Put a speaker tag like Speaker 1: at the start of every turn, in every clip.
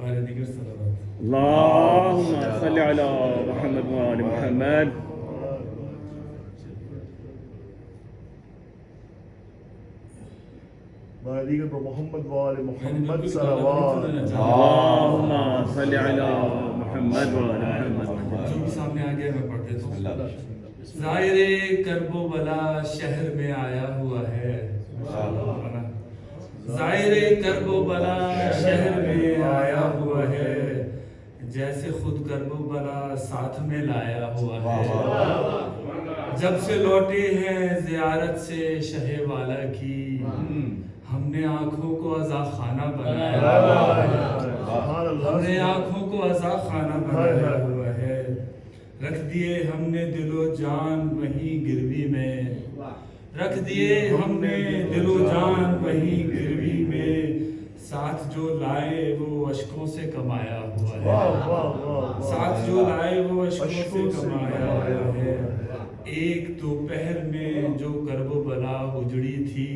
Speaker 1: ہمارے دیگر صلوات.
Speaker 2: اللہم صلی علی محمد و آل محمد.
Speaker 3: دیگر پر محمد و آل محمد صلوات.
Speaker 2: اللہم صلی علی محمد و آل محمد.
Speaker 1: جو بھی سامنے آ گیا میں پڑھ دیتا ہوں. ظاہر کرب و بلا شہر میں آیا ہوا ہے. ظاہر کرب و بلا شہر میں آیا ہوا ہے، جیسے خود کرب و بلا ساتھ میں لایا ہوا ہے. جب سے لوٹے ہیں زیارت سے شہ والا کی، ہم نے آنکھوں کو عزا خانہ بنایا ہوا ہے. ہم نے آنکھوں کو عزا خانہ بنایا ہوا ہے. رکھ دیے ہم نے دل و جان وہیں گروی میں، رکھ دیے ہم نے دل و جان وہیں گروی میں. ساتھ جو لائے وہ اشکوں سے کمایا ہوا ہے. ساتھ جو لائے وہ اشکوں سے کمایا ہوا ہے. ایک دوپہر میں جو کرب و بلا اجڑی تھی،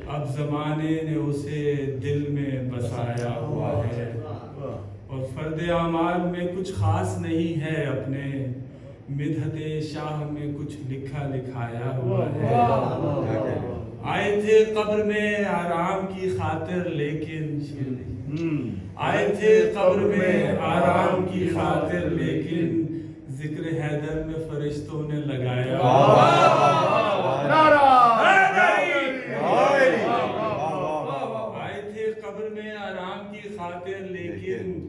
Speaker 1: اب زمانے نے اسے دل میں بسایا ہوا ہے. اور فرد اعمال میں کچھ خاص نہیں ہے اپنے، مدحت شاہ میں کچھ لکھا لکھایا ہوا ہے. آئے تھے قبر میں آرام کی خاطر لیکن، آئے تھے قبر میں آرام کی خاطر لیکن، ذکر حیدر میں فرشتوں نے لگایا ہوا ہے. آئے تھے قبر میں آرام کی خاطر لیکن،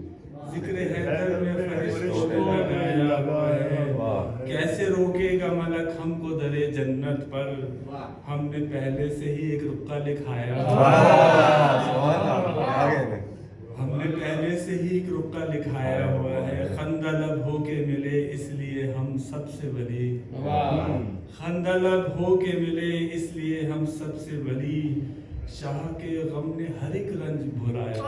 Speaker 1: ذکر حیدر میں فرشتوں نے لگایا ہوا ہے. کیسے روکے گا ملک ہم کو در جنت پر، ہم نے پہلے سے ہی ایک رقعہ لکھایا ہوا ہے. ہم نے پہلے سے ہی ایک رقعہ لکھایا ہوا ہے. خندہ لب ہو کے ملے اس لیے ہم سب سے ولی، خندہ لب ہو کے ملے اس لیے ہم سب سے ولی. شاہ کے غم نے ہر ایک رنج بھلایا.